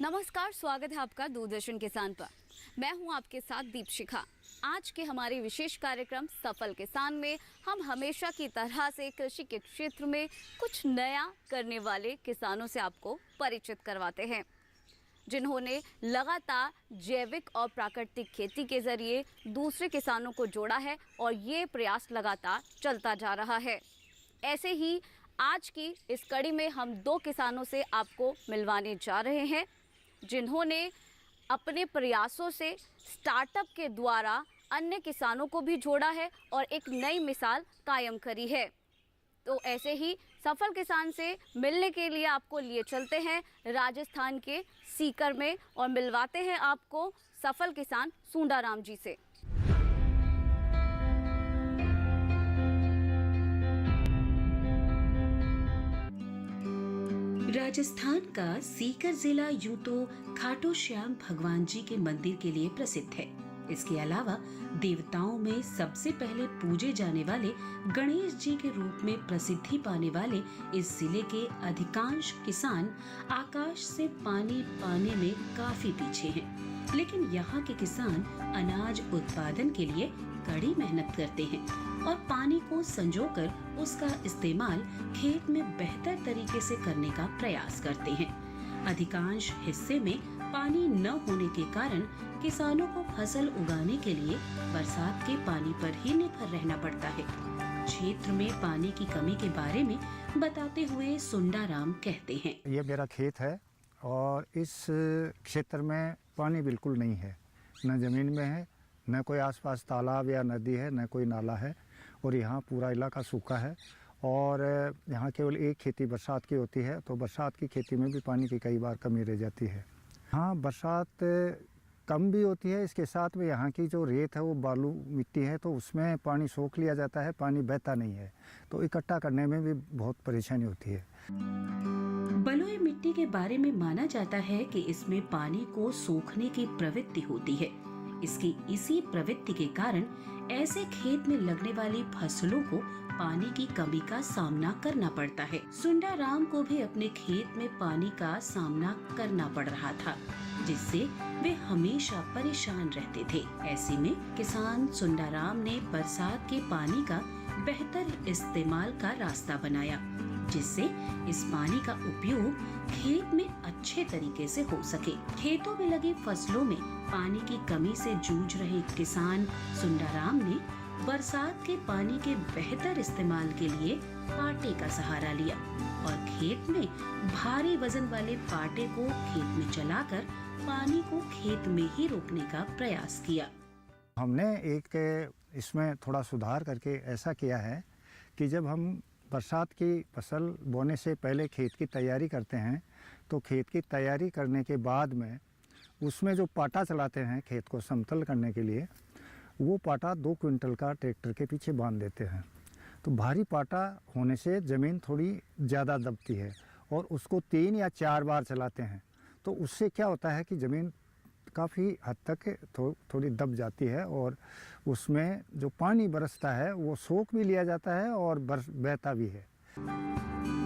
नमस्कार, स्वागत है आपका दूरदर्शन किसान पर। मैं हूं आपके साथ दीपशिखा। आज के हमारे विशेष कार्यक्रम सफल किसान में हम हमेशा की तरह से कृषि के क्षेत्र में कुछ नया करने वाले किसानों से आपको परिचित करवाते हैं, जिन्होंने लगातार जैविक और प्राकृतिक खेती के जरिए दूसरे किसानों को जोड़ा है और ये प्रयास लगातार चलता जा रहा है। ऐसे ही आज की इस कड़ी में हम दो किसानों से आपको मिलवाने जा रहे हैं, जिन्होंने अपने प्रयासों से स्टार्टअप के द्वारा अन्य किसानों को भी जोड़ा है और एक नई मिसाल कायम करी है। तो ऐसे ही सफल किसान से मिलने के लिए आपको लिए चलते हैं राजस्थान के सीकर में और मिलवाते हैं आपको सफल किसान सुंडाराम जी से। राजस्थान का सीकर जिला यूं तो खाटू श्याम भगवान जी के मंदिर के लिए प्रसिद्ध है। इसके अलावा देवताओं में सबसे पहले पूजे जाने वाले गणेश जी के रूप में प्रसिद्धि पाने वाले इस जिले के अधिकांश किसान आकाश से पानी पाने में काफी पीछे हैं। लेकिन यहाँ के किसान अनाज उत्पादन के लिए कड़ी मेहनत करते हैं और पानी को संजोकर उसका इस्तेमाल खेत में बेहतर तरीके से करने का प्रयास करते हैं। अधिकांश हिस्से में पानी न होने के कारण किसानों को फसल उगाने के लिए बरसात के पानी पर ही निर्भर रहना पड़ता है। क्षेत्र में पानी की कमी के बारे में बताते हुए सुंडाराम कहते हैं, ये मेरा खेत है और इस क्षेत्र में पानी बिल्कुल नहीं है, न जमीन में है, न कोई आसपास तालाब या नदी है, न कोई नाला है और यहाँ पूरा इलाका सूखा है। और यहाँ केवल एक खेती बरसात की होती है, तो बरसात की खेती में भी पानी की कई बार कमी रह जाती है। हाँ, बरसात कम भी होती है, इसके साथ में यहाँ की जो रेत है वो बालू मिट्टी है, तो उसमें पानी सोख लिया जाता है, पानी बहता नहीं है, तो इकट्ठा करने में भी बहुत परेशानी होती है। बलुई मिट्टी के बारे में माना जाता है कि इसमें पानी को सोखने की प्रवृत्ति होती है। इसकी इसी प्रवृत्ति के कारण ऐसे खेत में लगने वाली फसलों को पानी की कमी का सामना करना पड़ता है। सुंडाराम को भी अपने खेत में पानी का सामना करना पड़ रहा था, जिससे वे हमेशा परेशान रहते थे। ऐसे में किसान सुंडाराम ने बरसात के पानी का बेहतर इस्तेमाल का रास्ता बनाया, जिससे इस पानी का उपयोग खेत में अच्छे तरीके से हो सके। खेतों में लगी फसलों में पानी की कमी से जूझ रहे किसान सुंडाराम ने बरसात के पानी के बेहतर इस्तेमाल के लिए पाटे का सहारा लिया और खेत में भारी वजन वाले पाटे को खेत में चलाकर पानी को खेत में ही रोकने का प्रयास किया। हमने एक इसमें थोड़ा सुधार करके ऐसा किया है कि जब हम बरसात की फसल बोने से पहले खेत की तैयारी करते हैं, तो खेत की तैयारी करने के बाद में उसमें जो पाटा चलाते हैं खेत को समतल करने के लिए, वो पाटा 2 क्विंटल का ट्रैक्टर के पीछे बांध देते हैं। तो भारी पाटा होने से ज़मीन थोड़ी ज़्यादा दबती है और उसको 3 या 4 बार चलाते हैं, तो उससे क्या होता है कि ज़मीन काफ़ी हद तक थोड़ी दब जाती है और उसमें जो पानी बरसता है वो सोख भी लिया जाता है और बहता भी है।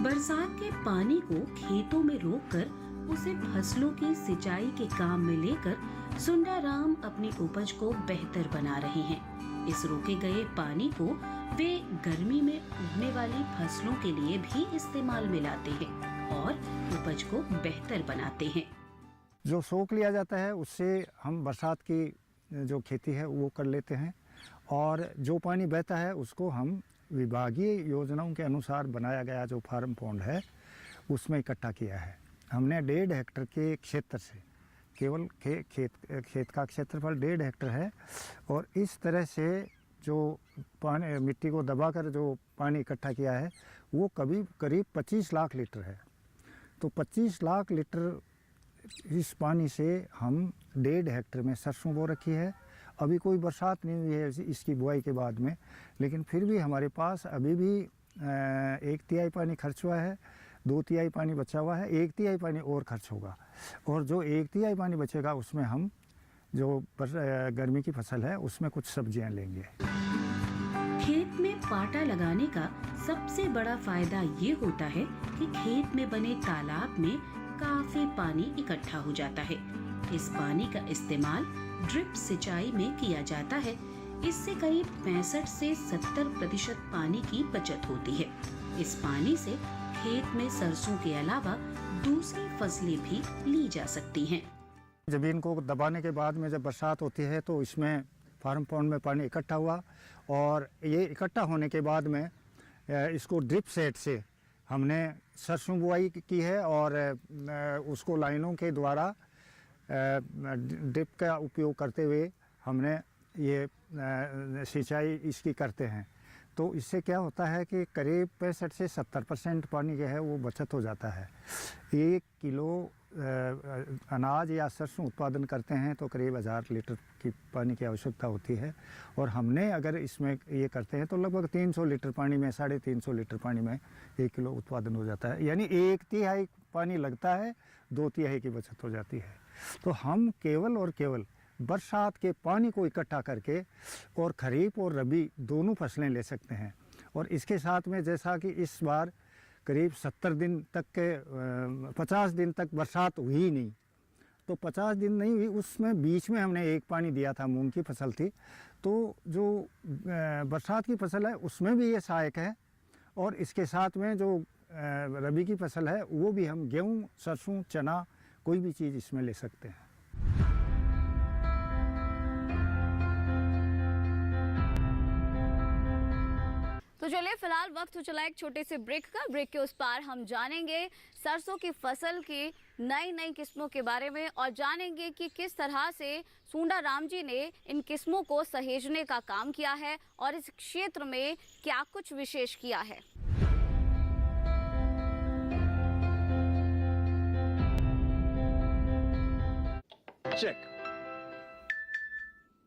बरसात के पानी को खेतों में रोककर उसे फसलों की सिंचाई के काम में लेकर सुंडाराम अपनी उपज को बेहतर बना रहे हैं। इस रोके गए पानी को वे गर्मी में उगने वाली फसलों के लिए भी इस्तेमाल में लाते हैं और उपज को बेहतर बनाते हैं। जो सोख लिया जाता है उससे हम बरसात की जो खेती है वो कर लेते हैं और जो पानी बहता है उसको हम विभागीय योजनाओं के अनुसार बनाया गया जो फार्म पॉन्ड है उसमें इकट्ठा किया है। हमने 1.5 हेक्टेयर के क्षेत्र से, केवल खेत का क्षेत्रफल 1.5 हेक्टेयर है और इस तरह से जो पानी मिट्टी को दबाकर जो पानी इकट्ठा किया है वो करीब 25 लाख लीटर है। तो 25 लाख लीटर इस पानी से हम 1.5 हेक्टेयर में सरसों बो रखी है। अभी कोई बरसात नहीं हुई है इसकी बुआई के बाद में, लेकिन फिर भी हमारे पास अभी भी 1/3 पानी खर्च हुआ है, 2/3 पानी बचा हुआ है, 1/3 पानी और खर्च होगा और जो 1/3 पानी बचेगा उसमें हम जो गर्मी की फसल है उसमें कुछ सब्जियां लेंगे। खेत में पाटा लगाने का सबसे बड़ा फायदा ये होता है कि खेत में बने तालाब में काफी पानी इकट्ठा हो जाता है। इस पानी का इस्तेमाल ड्रिप सिंचाई में किया जाता है। इससे करीब 65 से 70% पानी की बचत होती है। इस पानी से खेत में सरसों के अलावा दूसरी फसलें भी ली जा सकती हैं। जमीन को दबाने के बाद में जब बरसात होती है तो इसमें फार्म पॉन्ड में पानी इकट्ठा हुआ, और ये इकट्ठा होने के बाद में इसको ड्रिप सेट से हमने सरसों बुआई की है, और उसको लाइनों के द्वारा ड्रिप का उपयोग करते हुए हमने ये सिंचाई इसकी करते हैं। तो इससे क्या होता है कि करीब 65 से 70% पानी जो है वो बचत हो जाता है। 1 किलो अनाज या सरसों उत्पादन करते हैं तो करीब 1000 लीटर की पानी की आवश्यकता होती है, और हमने अगर इसमें ये करते हैं तो लगभग 300 लीटर पानी में 350 लीटर पानी में 1 किलो उत्पादन हो जाता है। यानी 1/3 पानी लगता है, 2/3 की बचत हो जाती है। तो हम केवल और केवल बरसात के पानी को इकट्ठा करके और खरीफ और रबी दोनों फसलें ले सकते हैं। और इसके साथ में जैसा कि इस बार करीब 70 दिन तक के 50 दिन तक बरसात हुई ही नहीं, तो 50 दिन नहीं हुई, उसमें बीच में हमने एक पानी दिया था, मूंग की फसल थी। तो जो बरसात की फसल है उसमें भी ये सहायक है, और इसके साथ में जो रबी की फसल है वो भी हम गेहूँ, सरसों, चना, कोई भी चीज़ इसमें ले सकते हैं। तो चलिए फिलहाल वक्त हो चला एक छोटे से ब्रेक का। ब्रेक के उस पार हम जानेंगे सरसों की फसल की नई नई किस्मों के बारे में, और जानेंगे कि किस तरह से सुंडा राम जी ने इन किस्मों को सहेजने का काम किया है और इस क्षेत्र में क्या कुछ विशेष किया है। चेक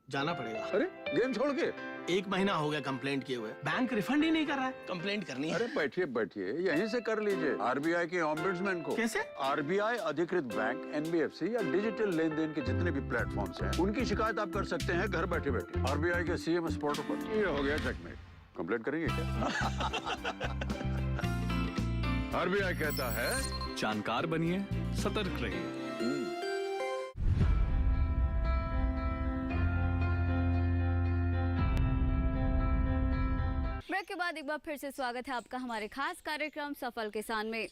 जाना पड़ेगा। अरे गेम छोड़ के 1 महीना हो गया कंप्लेंट किए हुए, बैंक रिफंड ही नहीं कर रहा है। कंप्लेंट करनी है। अरे बैठिए बैठिए, यहीं से कर लीजिए आरबीआई के ऑम्बुड्समैन को। कैसे? आरबीआई अधिकृत बैंक, एनबीएफसी या डिजिटल लेन देन के जितने भी प्लेटफॉर्म्स हैं, उनकी शिकायत आप कर सकते हैं घर बैठे बैठे। आरबीआई के सीएमएस पोर्टल पर। ये हो गया चेकमेट। कंप्लेंट करेंगे क्या? आरबीआई कहता है जानकार बनिए, सतर्क रहिए। ब्रेक के बाद एक बार फिर से स्वागत है आपका हमारे खास कार्यक्रम सफल किसान में।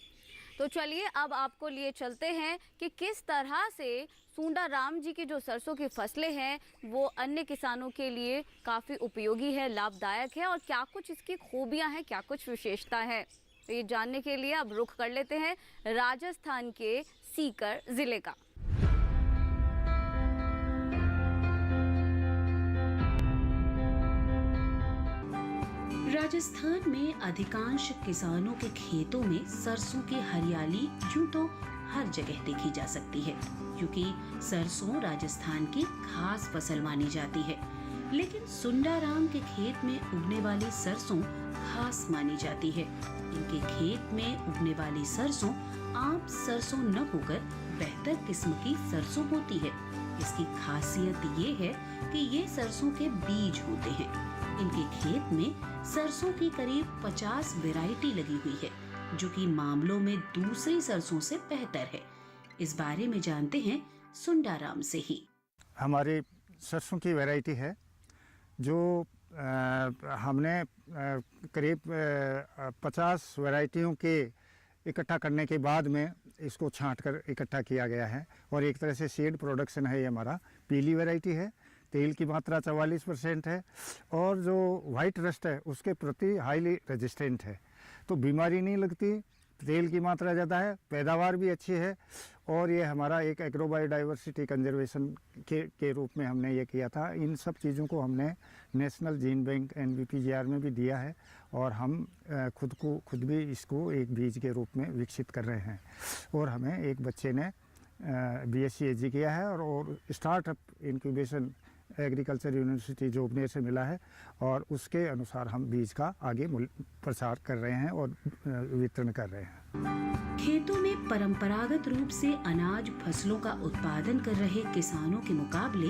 तो चलिए अब आपको लिए चलते हैं कि किस तरह से सुंडा राम जी की जो सरसों की फसलें हैं वो अन्य किसानों के लिए काफ़ी उपयोगी है, लाभदायक है, और क्या कुछ इसकी खूबियां हैं, क्या कुछ विशेषता है। तो ये जानने के लिए अब रुख कर लेते हैं राजस्थान के सीकर ज़िले का। राजस्थान में अधिकांश किसानों के खेतों में सरसों की हरियाली यूं तो हर जगह देखी जा सकती है, क्योंकि सरसों राजस्थान की खास फसल मानी जाती है। लेकिन सुंडा राम के खेत में उगने वाली सरसों खास मानी जाती है। इनके खेत में उगने वाली सरसों आम सरसों न होकर बेहतर किस्म की सरसों होती है। इसकी खासियत ये है कि ये सरसों के बीज होते हैं। इनके खेत में सरसों की करीब 50 वैरायटी लगी हुई है, जो कि मामलों में दूसरी सरसों से बेहतर है। इस बारे में जानते हैं सुंडा राम से ही। हमारी सरसों की वैरायटी है जो हमने करीब 50 वैरायटियों के इकट्ठा करने के बाद में इसको छांट कर इकट्ठा किया गया है, और एक तरह से सीड प्रोडक्शन है। ये हमारा पीली वैरायटी है, तेल की मात्रा 44% है, और जो वाइट रस्ट है उसके प्रति हाईली रेजिस्टेंट है, तो बीमारी नहीं लगती, तेल की मात्रा ज़्यादा है, पैदावार भी अच्छी है। और ये हमारा एक एग्रोबायोडाइवर्सिटी कंजर्वेशन के रूप में हमने ये किया था। इन सब चीज़ों को हमने नेशनल जीन बैंक NBPGR में भी दिया है, और हम खुद भी इसको एक बीज के रूप में विकसित कर रहे हैं। और हमें एक बच्चे ने BSc AG किया है, और startup incubation agriculture university Jobner से मिला है, और उसके अनुसार हम बीज का आगे प्रसार कर रहे हैं और वितरण कर रहे हैं। खेतों में परंपरागत रूप से अनाज फसलों का उत्पादन कर रहे किसानों के मुकाबले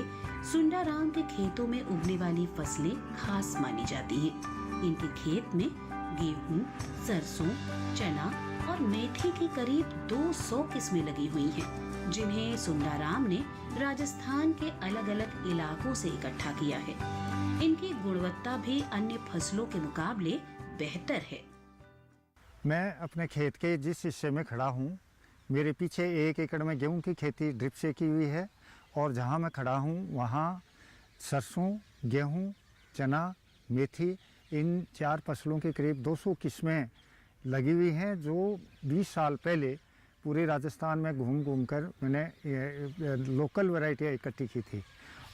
सुंडा राम के खेतों में उगने वाली फसलें खास मानी जाती हैं। इनके खेत में गेहूं, सरसों, चना और मेथी की करीब 200 किस्में लगी हुई हैं, जिन्हें सुंडाराम ने राजस्थान के अलग अलग इलाकों से इकट्ठा किया है। इनकी गुणवत्ता भी अन्य फसलों के मुकाबले बेहतर है। मैं अपने खेत के जिस हिस्से में खड़ा हूँ, मेरे पीछे 1 एकड़ में गेहूं की खेती ड्रिप से की हुई है, और जहाँ मैं खड़ा हूँ वहाँ सरसों, गेहूं, चना, मेथी, इन 4 फसलों की करीब 200 किस्में लगी हुई हैं, जो 20 साल पहले पूरे राजस्थान में घूम घूम कर मैंने लोकल वैरायटियाँ इकट्ठी की थी,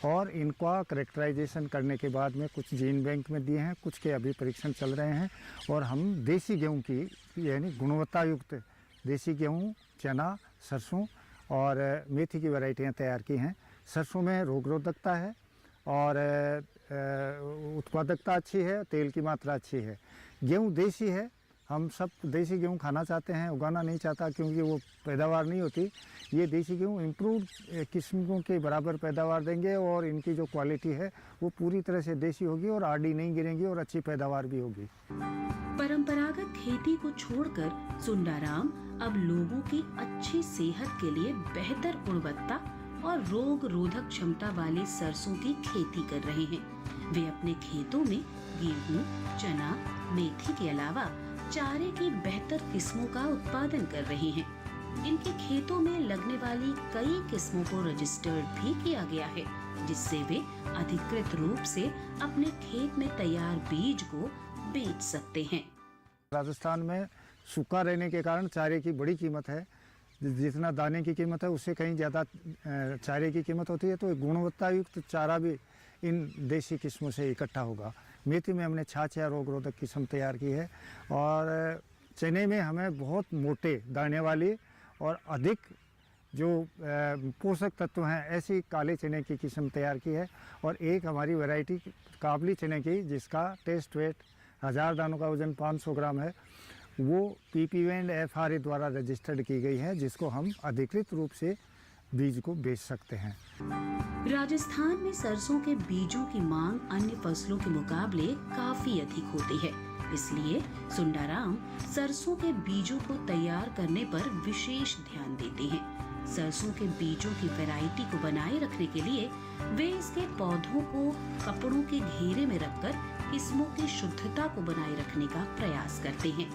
और इनका करेक्टराइजेशन करने के बाद में कुछ जीन बैंक में दिए हैं, कुछ के अभी परीक्षण चल रहे हैं, और हम देसी गेहूं की यानी गुणवत्ता युक्त देसी गेहूं, चना, सरसों और मेथी की वैरायटियां तैयार की हैं। सरसों में रोग रोधकता है और उत्पादकता अच्छी है, तेल की मात्रा अच्छी है। गेहूं देसी है, हम सब देसी गेहूं खाना चाहते हैं, उगाना नहीं चाहता क्योंकि वो पैदावार नहीं होती। ये देसी गेहूं इम्प्रूव्ड किस्मों के बराबर पैदावार देंगे, और इनकी जो क्वालिटी है वो पूरी तरह से देसी होगी, और आड़ी नहीं गिरेंगी, और अच्छी पैदावार भी होगी। परंपरागत खेती को छोड़कर सुंडाराम अब लोगों की अच्छी सेहत के लिए बेहतर गुणवत्ता और रोग रोधक क्षमता वाली सरसों की खेती कर रहे हैं। वे अपने खेतों में गेहूं, चना, मेथी के अलावा चारे की बेहतर किस्मों का उत्पादन कर रहे हैं। इनके खेतों में लगने वाली कई किस्मों को रजिस्टर्ड भी किया गया है, जिससे वे अधिकृत रूप से अपने खेत में तैयार बीज को बेच सकते हैं। राजस्थान में सूखा रहने के कारण चारे की बड़ी कीमत है। जितना दाने की कीमत है उससे कहीं ज़्यादा चारे की कीमत होती है, तो गुणवत्ता युक्त चारा भी इन देसी किस्मों से इकट्ठा होगा। मेथी में हमने छाछ या रोग रोधक किस्म तैयार की है, और चने में हमें बहुत मोटे दाने वाली और अधिक जो पोषक तत्व हैं ऐसी काले चने की किस्म तैयार की है, और एक हमारी वैरायटी काबली चने की जिसका टेस्ट वेट 1000 दानों का वजन 500 ग्राम है, वो PPV&FRA द्वारा रजिस्टर्ड की गई है, जिसको हम अधिकृत रूप से बीज को बेच सकते हैं। राजस्थान में सरसों के बीजों की मांग अन्य फसलों के मुकाबले काफी अधिक होती है, इसलिए सुंडाराम सरसों के बीजों को तैयार करने पर विशेष ध्यान देते हैं। सरसों के बीजों की वैरायटी को बनाए रखने के लिए वे इसके पौधों को कपड़ों के घेरे में रखकर किस्मों की शुद्धता को बनाए रखने का प्रयास करते हैं।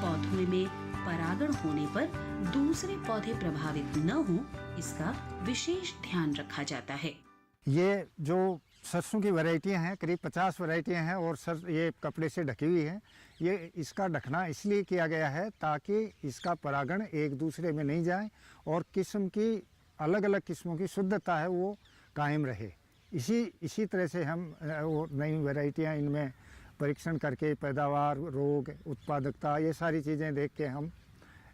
पौधों में परागण होने पर दूसरे पौधे प्रभावित न हो, इसका विशेष ध्यान रखा जाता है। ये जो सरसों की वैरायटियां हैं, करीब 50 वैरायटियां हैं, और ये कपड़े से ढकी हुई हैं। ये इसका ढकना इसलिए किया गया है ताकि इसका परागण एक दूसरे में नहीं जाए, और किस्म की अलग अलग किस्मों की शुद्धता है वो कायम रहे। इसी तरह से हम वो नई वैरायटियां इनमें परीक्षण करके पैदावार, रोग, उत्पादकता, ये सारी चीज़ें देख के हम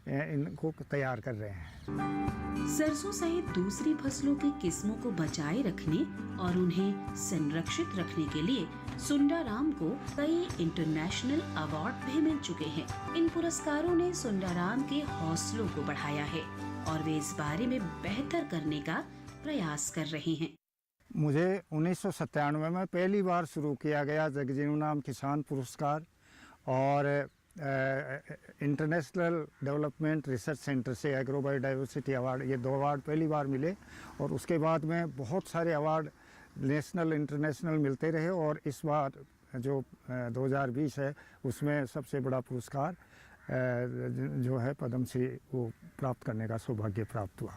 इनको तैयार कर रहे हैं। सरसों सहित दूसरी फसलों की किस्मों को बचाए रखने और उन्हें संरक्षित रखने के लिए सुंडाराम को कई इंटरनेशनल अवार्ड भी मिल चुके हैं। इन पुरस्कारों ने सुंडाराम के हौसलों को बढ़ाया है, और वे इस बारे में बेहतर करने का प्रयास कर रहे हैं। मुझे 1997 में पहली बार शुरू किया गया जगजीवनराम किसान पुरस्कार और इंटरनेशनल डेवलपमेंट रिसर्च सेंटर से एग्रो बायोडाइवर्सिटी अवार्ड, ये 2 अवार्ड पहली बार मिले, और उसके बाद में बहुत सारे अवार्ड नेशनल इंटरनेशनल मिलते रहे, और इस बार जो 2020 है उसमें सबसे बड़ा पुरस्कार जो है पद्मश्री वो प्राप्त करने का सौभाग्य प्राप्त हुआ।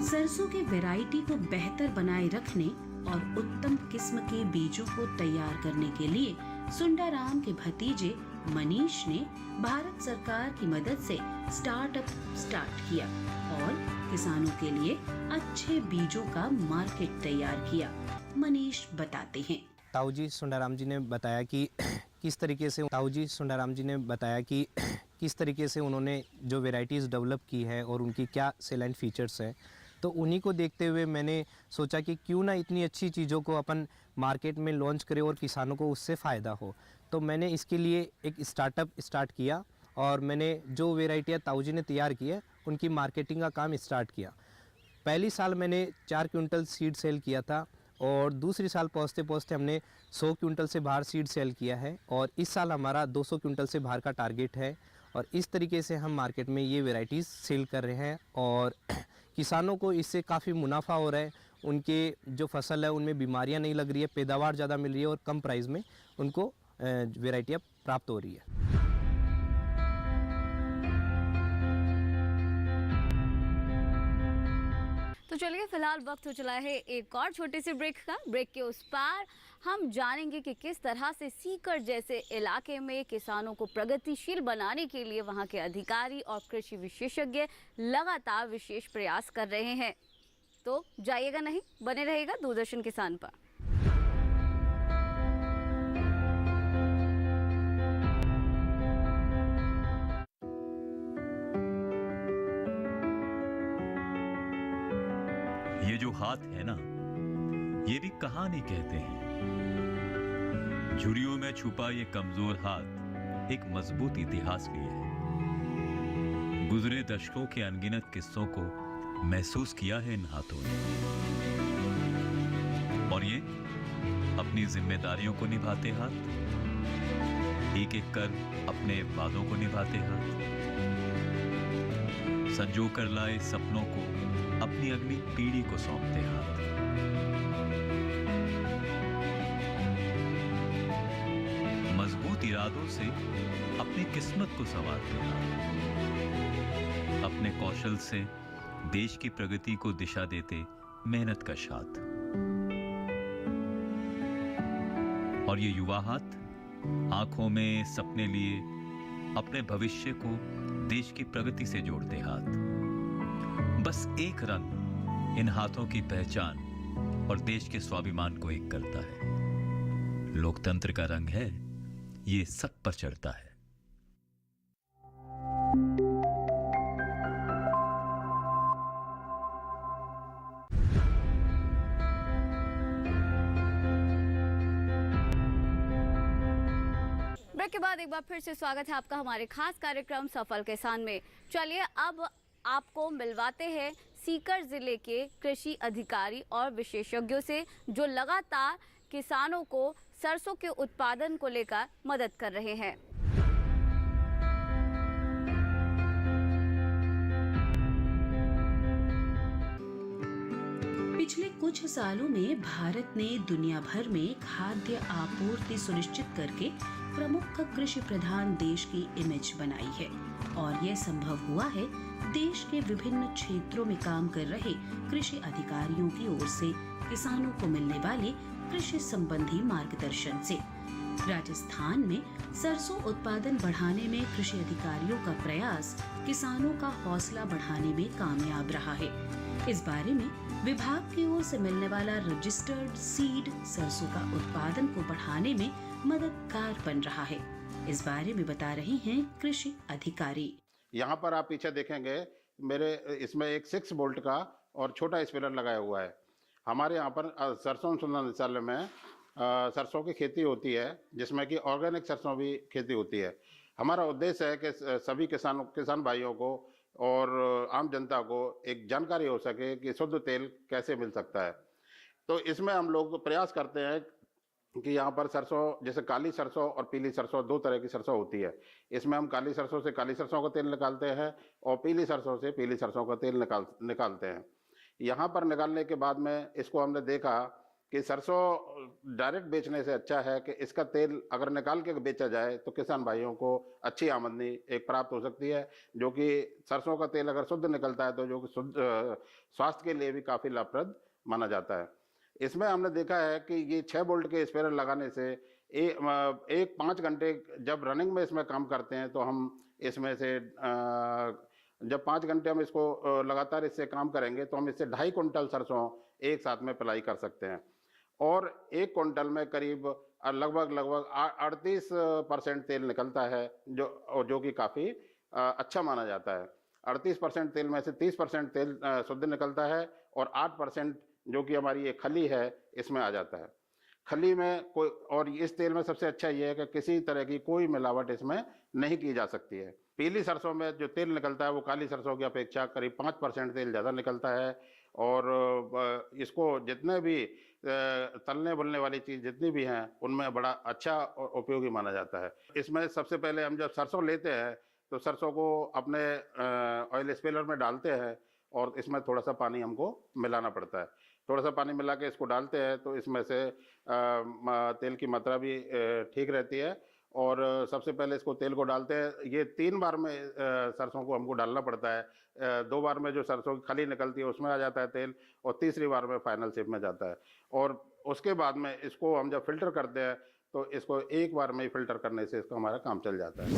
सरसों की वैरायटी को बेहतर बनाए रखने और उत्तम किस्म के बीजों को तैयार करने के लिए सुंडाराम के भतीजे मनीष ने भारत सरकार की मदद से स्टार्टअप स्टार्ट किया और किसानों के लिए अच्छे बीजों का मार्केट तैयार किया। मनीष बताते हैं। ताऊजी सुंडाराम जी ने बताया कि किस तरीके से उन्होंने जो वैरायटीज़ डेवलप की है और उनकी क्या सेलेंट फीचर्स हैं, तो उन्हीं को देखते हुए मैंने सोचा कि क्यों ना इतनी अच्छी चीज़ों को अपन मार्केट में लॉन्च करें और किसानों को उससे फ़ायदा हो। तो मैंने इसके लिए एक स्टार्टअप स्टार्ट किया, और मैंने जो वैरायटियाँ ताऊजी ने तैयार की है उनकी मार्केटिंग का काम स्टार्ट किया। पहली साल मैंने 4 क्विंटल सीड सेल किया था, और दूसरी साल पहुँचते पहुँचते हमने 100 क्विंटल से बाहर सीड सेल किया है, और इस साल हमारा 200 क्विंटल से बाहर का टारगेट है। और इस तरीके से हम मार्केट में ये वेराइटीज़ सेल कर रहे हैं और किसानों को इससे काफ़ी मुनाफा हो रहा है। उनके जो फसल है उनमें बीमारियां नहीं लग रही है, पैदावार ज़्यादा मिल रही है और कम प्राइस में उनको वेराइटियाँ प्राप्त हो रही है। तो चलिए फिलहाल वक्त हो चला है एक और छोटे से ब्रेक का। ब्रेक के उस पार हम जानेंगे कि किस तरह से सीकर जैसे इलाके में किसानों को प्रगतिशील बनाने के लिए वहां के अधिकारी और कृषि विशेषज्ञ लगातार विशेष प्रयास कर रहे हैं। तो जाइएगा नहीं, बने रहेगा दूरदर्शन किसान पर। ये जो हाथ है ना, ये भी कहानी कहते हैं। झुर्रियों में छुपा ये कमजोर हाथ एक मजबूत इतिहास लिए है। गुजरे दशकों के अनगिनत किस्सों को महसूस किया है इन हाथों ने, और ये अपनी जिम्मेदारियों को निभाते हाथ, एक एक कर अपने वादों को निभाते हाथ, संजो कर लाए सपनों को अपनी अगली पीढ़ी को सौंपते हाथ। मजबूत इरादों से अपनी किस्मत को संवारते हाथ, अपने कौशल से देश की प्रगति को दिशा देते मेहनत का हाथ। और ये युवा हाथ आंखों में सपने लिए अपने भविष्य को देश की प्रगति से जोड़ते हाथ। बस एक रंग इन हाथों की पहचान और देश के स्वाभिमान को एक करता है। लोकतंत्र का रंग है, ये सब पर चढ़ता है। ब्रेक के बाद एक बार फिर से स्वागत है आपका हमारे खास कार्यक्रम सफल किसान में। चलिए अब आपको मिलवाते हैं सीकर जिले के कृषि अधिकारी और विशेषज्ञों से, जो लगातार किसानों को सरसों के उत्पादन को लेकर मदद कर रहे हैं। पिछले कुछ सालों में भारत ने दुनिया भर में खाद्य आपूर्ति सुनिश्चित करके प्रमुख कृषि प्रधान देश की इमेज बनाई है, और यह संभव हुआ है देश के विभिन्न क्षेत्रों में काम कर रहे कृषि अधिकारियों की ओर से किसानों को मिलने वाले कृषि संबंधी मार्गदर्शन से। राजस्थान में सरसों उत्पादन बढ़ाने में कृषि अधिकारियों का प्रयास किसानों का हौसला बढ़ाने में कामयाब रहा है। इस बारे में विभाग की ओर से मिलने वाला रजिस्टर्ड सीड सरसों का उत्पादन को बढ़ाने में मददगार बन रहा है। इस बारे में बता रहे हैं कृषि अधिकारी। यहाँ पर आप पीछे देखेंगे मेरे इसमें एक 6 बोल्ट का और छोटा स्पेलर लगाया हुआ है। हमारे यहाँ पर सरसों अनुसंधान निदेशालय में सरसों की खेती होती है, जिसमें कि ऑर्गेनिक सरसों भी खेती होती है। हमारा उद्देश्य है कि सभी किसान भाइयों को और आम जनता को एक जानकारी हो सके कि शुद्ध तेल कैसे मिल सकता है। तो इसमें हम लोग प्रयास करते हैं कि यहाँ पर सरसों, जैसे काली सरसों और पीली सरसों, 2 तरह की सरसों होती है। इसमें हम काली सरसों से काली सरसों का तेल निकालते हैं और पीली सरसों से पीली सरसों का तेल निकालते हैं। यहाँ पर निकालने के बाद में इसको हमने देखा कि सरसों डायरेक्ट बेचने से अच्छा है कि इसका तेल अगर निकाल के बेचा जाए तो किसान भाइयों को अच्छी आमदनी एक प्राप्त हो सकती है, जो कि सरसों का तेल अगर शुद्ध निकलता है तो जो कि शुद्ध स्वास्थ्य के लिए भी काफ़ी लाभप्रद माना जाता है। इसमें हमने देखा है कि ये 6 बोल्ट के स्पेयर लगाने से एक 5 घंटे जब रनिंग में इसमें काम करते हैं तो हम इसमें से जब 5 घंटे हम इसको लगातार इससे काम करेंगे तो हम इससे 2.5 कुंटल सरसों एक साथ में पिलाई कर सकते हैं, और 1 कुंटल में करीब लगभग 38% तेल निकलता है, जो कि काफ़ी अच्छा माना जाता है। 38% तेल में से 30% तेल शुद्ध निकलता है और 8% जो कि हमारी ये खली है इसमें आ जाता है। खली में कोई, और इस तेल में सबसे अच्छा ये है कि किसी तरह की कोई मिलावट इसमें नहीं की जा सकती है। पीली सरसों में जो तेल निकलता है वो काली सरसों की अपेक्षा करीब 5% तेल ज़्यादा निकलता है, और इसको जितने भी तलने बुलने वाली चीज़ जितनी भी हैं उनमें बड़ा अच्छा और उपयोगी माना जाता है। इसमें सबसे पहले हम जब सरसों लेते हैं तो सरसों को अपने ऑयल स्पेलर में डालते हैं और इसमें थोड़ा सा पानी हमको मिलाना पड़ता है। थोड़ा सा पानी मिला के इसको डालते हैं तो इसमें से तेल की मात्रा भी ठीक रहती है। और सबसे पहले इसको तेल को डालते हैं, ये 3 बार में सरसों को हमको डालना पड़ता है। 2 बार में जो सरसों की खली निकलती है उसमें आ जाता है तेल, और तीसरी बार में फाइनल शेप में जाता है। और उसके बाद में इसको हम जब फिल्टर करते हैं तो इसको एक बार में ही फिल्टर करने से इसका हमारा काम चल जाता है।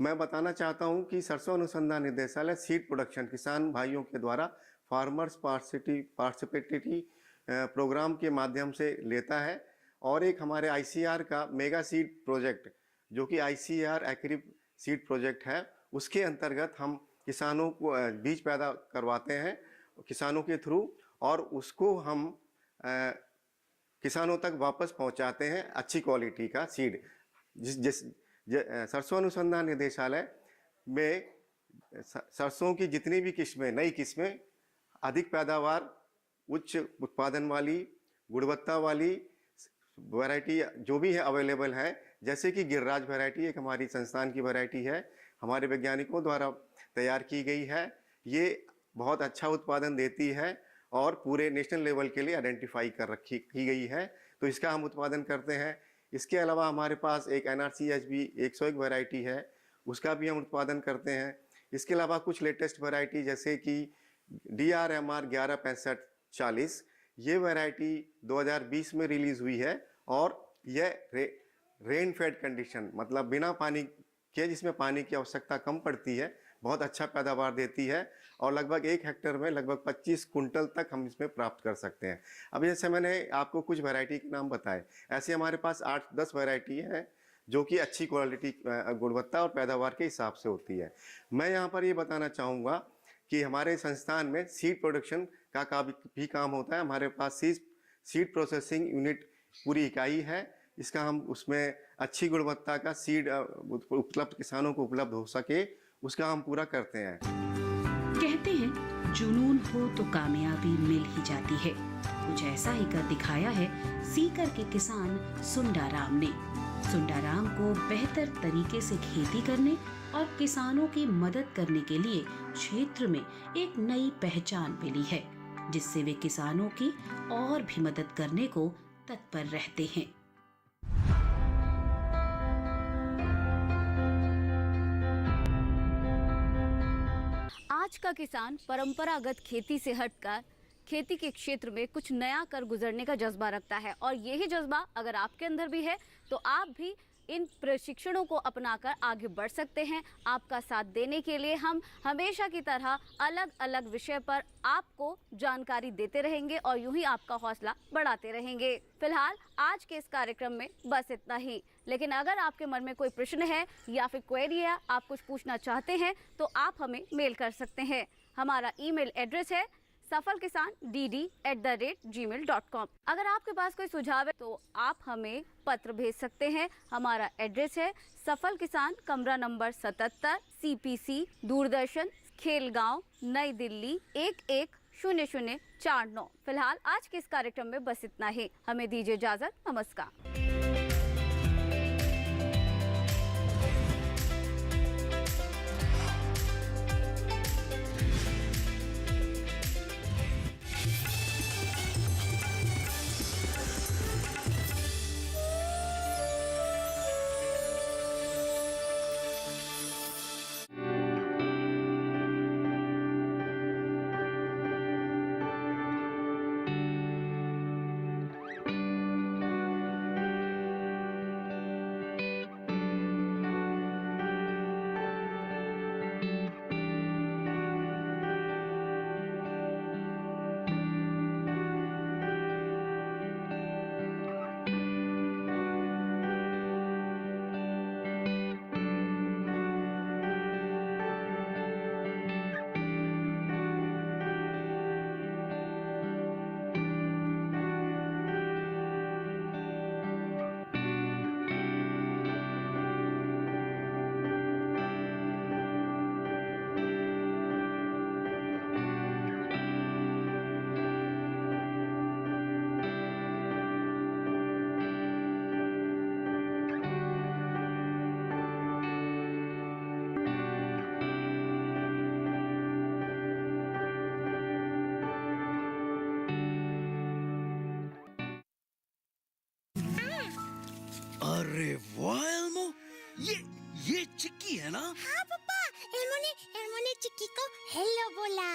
मैं बताना चाहता हूं कि सरसों अनुसंधान निदेशालय सीड प्रोडक्शन किसान भाइयों के द्वारा फार्मर्स पार्टिसिपेटरी प्रोग्राम के माध्यम से लेता है, और एक हमारे आईसीआर का मेगा सीड प्रोजेक्ट जो कि आईसीआर एग्री सीड प्रोजेक्ट है, उसके अंतर्गत हम किसानों को बीज पैदा करवाते हैं किसानों के थ्रू, और उसको हम किसानों तक वापस पहुंचाते हैं अच्छी क्वालिटी का सीड। सरसों अनुसंधान निदेशालय में सरसों की जितनी भी किस्में, नई किस्में, अधिक पैदावार, उच्च उत्पादन वाली, गुणवत्ता वाली वैरायटी जो भी है अवेलेबल है, जैसे कि गिरिराज वैरायटी एक हमारी संस्थान की वैरायटी है, हमारे वैज्ञानिकों द्वारा तैयार की गई है। ये बहुत अच्छा उत्पादन देती है और पूरे नेशनल लेवल के लिए आइडेंटिफाई की गई है, तो इसका हम उत्पादन करते हैं। इसके अलावा हमारे पास एक NRCHB 101 वैरायटी है, उसका भी हम उत्पादन करते हैं। इसके अलावा कुछ लेटेस्ट वैरायटी जैसे कि DRMR 116540, ये वैरायटी 2020 में रिलीज़ हुई है, और यह रेन फेड कंडीशन मतलब बिना पानी के, जिसमें पानी की आवश्यकता कम पड़ती है, बहुत अच्छा पैदावार देती है, और लगभग 1 हेक्टेयर में लगभग 25 कुंटल तक हम इसमें प्राप्त कर सकते हैं। अब जैसे मैंने आपको कुछ वैरायटी के नाम बताए, ऐसे हमारे पास 8-10 वैरायटी है जो कि अच्छी क्वालिटी, गुणवत्ता और पैदावार के हिसाब से होती है। मैं यहाँ पर ये बताना चाहूँगा कि हमारे संस्थान में सीड प्रोडक्शन का भी काम होता है। हमारे पास सीड प्रोसेसिंग यूनिट पूरी इकाई है, इसका हम उसमें अच्छी गुणवत्ता का सीड उपलब्ध किसानों को उपलब्ध हो सके, उसका हम पूरा करते हैं। कहते हैं जुनून हो तो कामयाबी मिल ही जाती है। कुछ ऐसा ही कर दिखाया है सीकर के किसान सुंडाराम ने। सुंडाराम को बेहतर तरीके से खेती करने और किसानों की मदद करने के लिए क्षेत्र में एक नई पहचान मिली है, जिससे वे किसानों की और भी मदद करने को तत्पर रहते हैं। आज का किसान परंपरागत खेती से हटकर खेती के क्षेत्र में कुछ नया कर गुजरने का जज्बा रखता है, और यही जज्बा अगर आपके अंदर भी है तो आप भी इन प्रशिक्षणों को अपनाकर आगे बढ़ सकते हैं। आपका साथ देने के लिए हम हमेशा की तरह अलग अलग विषय पर आपको जानकारी देते रहेंगे और यूं ही आपका हौसला बढ़ाते रहेंगे। फिलहाल आज के इस कार्यक्रम में बस इतना ही, लेकिन अगर आपके मन में कोई प्रश्न है या फिर क्वेरी है, आप कुछ पूछना चाहते हैं, तो आप हमें मेल कर सकते हैं। हमारा ईमेल एड्रेस है safalkisan@gmail.com। अगर आपके पास कोई सुझाव है तो आप हमें पत्र भेज सकते हैं। हमारा एड्रेस है सफल किसान, कमरा नंबर 77, CPC, दूरदर्शन, खेलगांव, नई दिल्ली 110049। फिलहाल आज के इस कार्यक्रम में बस इतना ही। हमें दीजिए इजाजत। नमस्कार। अरे वाह एल्मो, ये चिक्की है ना? हाँ पापा, एल्मो ने चिक्की को हेलो बोला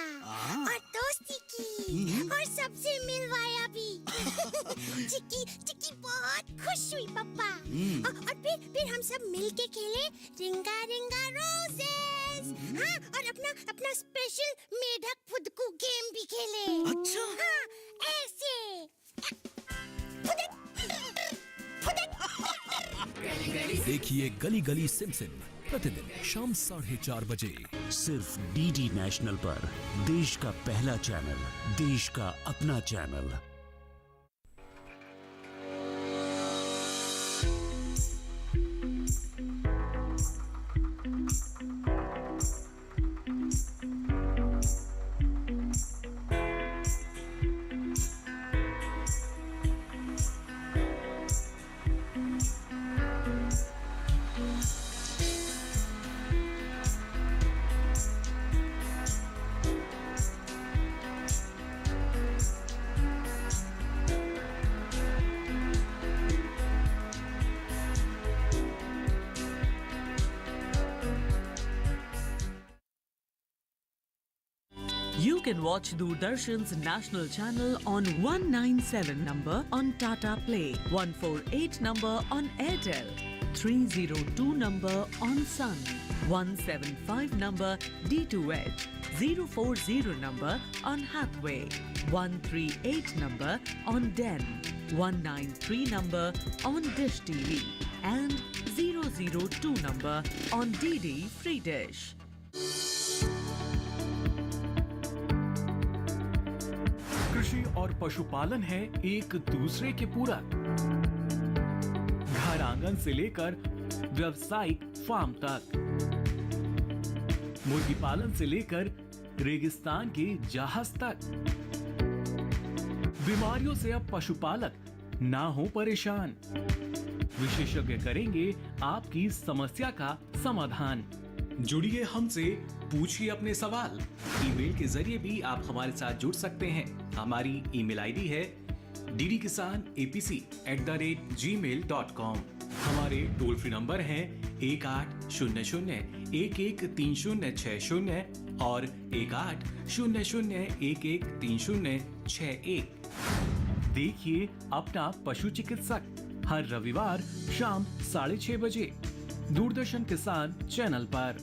और दोस्ती की और सबसे मिलवाया भी। चिक्की बहुत खुश हुई पापा। और फिर हम सब मिलके खेले रिंगा रिंगा रोजेस। हाँ, और अपना स्पेशल मेढक फुदकू गेम भी खेले। अच्छा। हाँ, ऐसे। देखिए गली गली सिमसिम प्रतिदिन शाम 4:30 बजे सिर्फ डीडी नेशनल पर, देश का पहला चैनल, देश का अपना channel. You can watch Doordarshan's national channel on 197 number on Tata Play, 148 number on Airtel, 302 number on Sun, 175 number D2H, 040 number on Hathway, 138 number on Den, 193 number on Dish TV and 002 number on DD Free Dish. कृषि और पशुपालन है एक दूसरे के पूरक। घर आंगन से लेकर व्यावसायिक फार्म तक, मुर्गी पालन से लेकर रेगिस्तान के जहाज तक। बीमारियों से अब पशुपालक ना हो परेशान। विशेषज्ञ करेंगे आपकी समस्या का समाधान। जुड़िए हमसे, पूछिए अपने सवाल। ईमेल के जरिए भी आप हमारे साथ जुड़ सकते हैं। हमारी ईमेल आईडी है ddkisanapc@gmail.com। हमारे टोल फ्री नंबर हैं 1800-113060 और 1800-113061। देखिए अपना पशु चिकित्सक हर रविवार शाम 6:30 बजे दूरदर्शन किसान चैनल पर।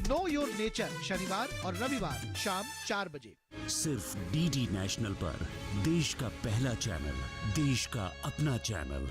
नो योर नेचर शनिवार और रविवार शाम 4 बजे सिर्फ डीडी नेशनल पर, देश का पहला चैनल, देश का अपना चैनल।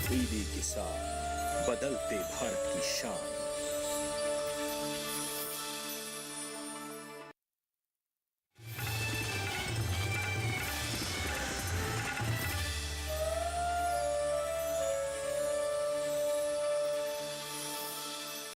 डीडी किसान, बदलते भारत की शान।